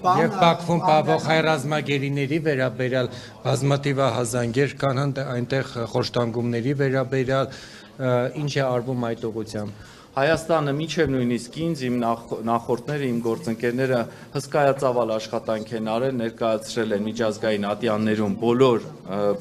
Եվ Բաքվում պահվող հայ ռազմագերիների վերաբերյալ բազմաթիվ հազանգեր կան այնտեղ խոշտանգումների վերաբերյալ ինչ է արվում այդ ուղղությամբ։ Հայաստանը մինչև նույնիսկ ինձ իմ նախորդները, իմ գործընկերները հսկայածավալ աշխատանք են արել, ներկայացրել են միջազգային ատյաններում բոլոր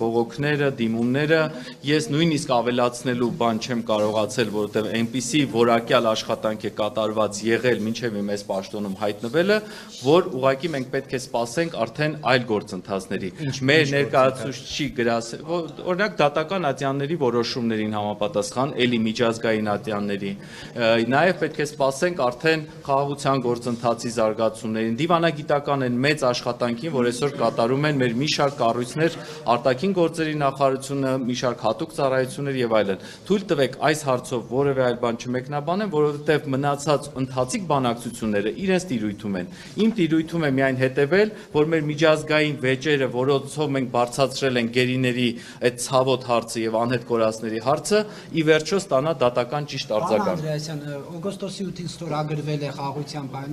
բողոքները, դիմումները, ես նույնիսկ ավելացնելու բան չեմ կարողացել, որովհետև այնպիսի որակյալ աշխատանք է կատարված եղել մինչև իմ այս պաշտոնում հայտնվելը, որ ուղղակի մենք պետք է սպասենք արդեն այլ գործընթացների։ Մեր ներկայացուցիչի գրասել, օրինակ դատական ատյանների որոշումներին համապատասխան, էլի միջազգային ատյանների Նաև պետք է սպասենք արդեն խաղաղության գործընթացի զարգացումներին, դիվանագիտական են մեծ աշխատանքին, որ այսօր կատարում են մեր մի շարք կառույցներ, արտաքին գործերի նախարարությունը, մի շարք հատուկ ծառայություններ եւ այլն։ Թույլ տվեք այս հարցով որևէ այլ բան չմեկնաբանեմ, որովհետեւ մնացած ընթացիկ բանակցությունները իրենց տիրույթում են։ Իմ տիրույթում է միայն հետևել, որ մեր միջազգային վեճերը, որոնցով մենք բարձրացրել են գերիների այդ ցավոտ հարցը եւ անհետ կորածների հարցը, ի վերջո ստանա դատական ճիշտ արձագանք։ Օգոստոսի 8-ին ստորագրվել է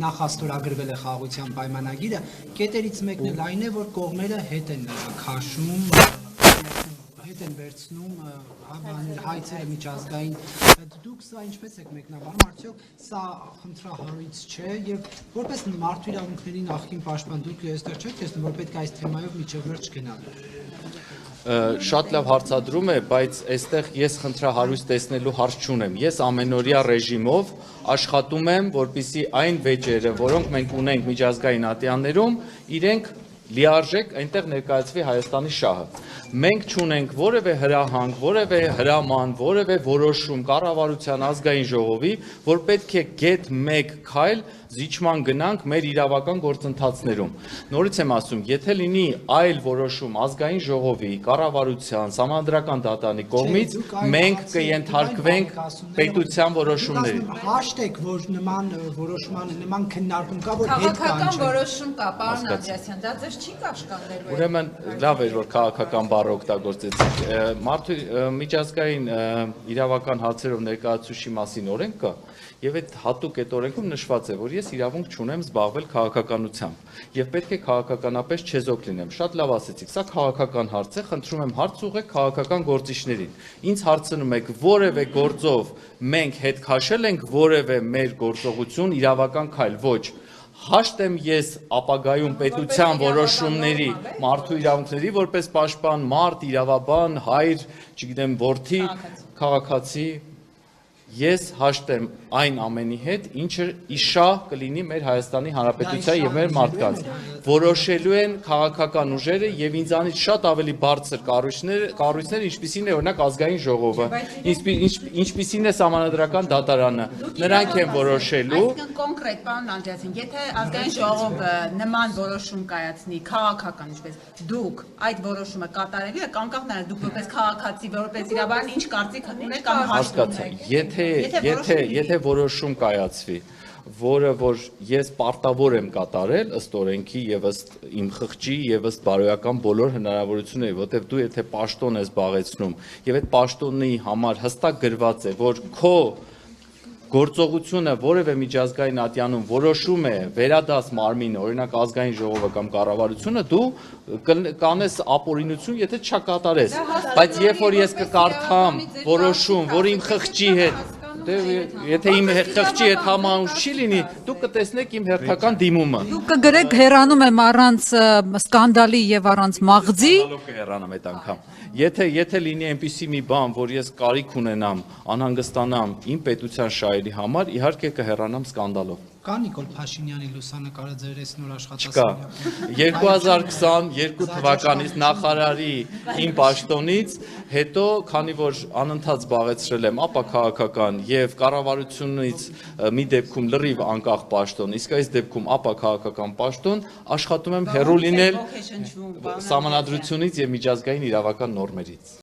նախաստորագրվել է խաղաղության պայմանագիրը, կետերից մեկն էլ այն է, որ կողմերը հետ են քաշում, հետ են վերցնում հայցերը միջազգային, դուք սա ինչպես եք մեկնաբանում, արդյոք սա խնդրահարույց չէ եւ որպես մարդու իրավունքների նախկին պաշտպան դուք այստեղ չեք տեսնում, որ պետք է այս թեմայով միջև վերջ գնալ։ Շատ լավ հարցադրում է, բայց այստեղ ես խնդրահարույց տեսնելու հարց չունեմ։ Ես ամենօրյա ռեժիմով աշխատում եմ, որպեսզի այն վեճերը, որոնք մենք ունենք միջազգային ատյաններում, իրենք լիարժեք այնտեղ ներկայացվի Հայաստանի շահը։ Մենք չունենք որևէ հրահանգ, որևէ հրաման, որևէ որոշում կառավարության ազգային ժողովի, որ պետք է գեթ 1 քայլ զիջման գնանք մեր իրավական գործընթացներում։ Նորից եմ ասում, եթե լինի այլ որոշում ազգային ժողովի, կառավարության, սահմանադրական դատարանի կողմից, մենք կենթարկվենք պետության որոշումների։ Հաշտեք, որ նման որոշման, նման քննարկում կա, որ հետ կան։ Քաղաքական որոշում կա, պարոն Անդրեասյան, դա ձեզ չի կաշկանդելու։ Ուրեմն լավ էր, որ քաղաքական բառ օգտագործեցիք։ Մարդու միջազգային իրավական հարցերով ներկայացուցիչի մասին օրենք կա, եւ այդ հատուկ այդ օրենքում նշված է, որ ես իրավունք չունեմ զբաղվել քաղաքականությամբ եւ պետք է քաղաքականապես չեզոք լինեմ։ Շատ լավ ասեցիք, սա քաղաքական հարց է, խնդրում եմ հարց ուղղեք քաղաքական գործիչներին։ Ինձ հարցնում եք, որևէ գործով մենք հետ քաշել ենք որևէ մեր գործողություն, իրավական քայլ, ոչ։ Հաշտ եմ ես ապագայում պետության որոշումների, մարդու իրավունքների որպես պաշտպան, մարդ, իրավաբան, հայր, չգիտեմ, որդի, քաղաքացի, ես հաշտ եմ այն ամենի հետ, ինչը իշահ կլինի մեր Հայաստանի Հանրապետության եւ մեր մարդկանց։ Որոշելու են քաղաքական ուժերը եւ ինձանից շատ ավելի բարձր կառույցներ, ինչպիսին է օրինակ ազգային ժողովը, ինչպիսին է սահմանադրական դատարանը։ Նրանք են որոշելու։ Այսինքն կոնկրետ, պարոն Անդրեասյան, եթե ազգային ժողովը նման որոշում կայացնի, քաղաքական ինչպես, դուք այդ որոշումը կատարելու եք, անկախ նրանից դուք որպես քաղաքացի, որպես իրավաբան ինչ կարծիք ունեք կամ հաշտվում եք։ Եթե որոշում կայացվի, որը որ ես պարտավոր եմ կատարել ըստ օրենքի եւ ըստ իմ խղճի եւ ըստ բարոյական բոլոր հնարավորությունների, որտեղ դու եթե պաշտոն ես զբաղեցնում եւ այդ պաշտոնի համար հստակ գրված է, որ քո գործողությունը որևէ միջազգային ատյանում որոշում է վերադաս մարմինը, օրինակ ազգային ժողովը կամ կառավարությունը, դու կանես ապօրինություն, եթե չկատարես։ Բայց երբ որ ես կկարդամ որոշում, որ իմ խղճի հետ Եթե իմ խղճի հետ համահունչ չի լինի, դուք կտեսնեք իմ հերթական դիմումը։ Դուք կգրեք հեռանում եմ առանց սկանդալի եւ առանց մաղձի։ Կհեռանամ այդ անգամ։ Եթե լինի այնպիսի մի բան, որ ես կարիք ունենամ, անհանգստանամ իմ պետության շահերի համար, իհարկե կհեռանամ սկանդալով։ Կա Նիկոլ Փաշինյանի լուսանկարը ձեր այս նոր աշխատասենյակում։ 2022 թվականից նախարարի իմ պաշտոնից հետո, քանի որ անընդհատ զբաղեցրել եմ ապա քաղաքական եւ կառավարությունից մի դեպքում լրիվ անկախ պաշտոն, իսկ այս դեպքում ապա քաղաքական պաշտոն, աշխատում եմ հեռու լինել սահմանադրությունից եւ միջազգային իրավական նորմերից։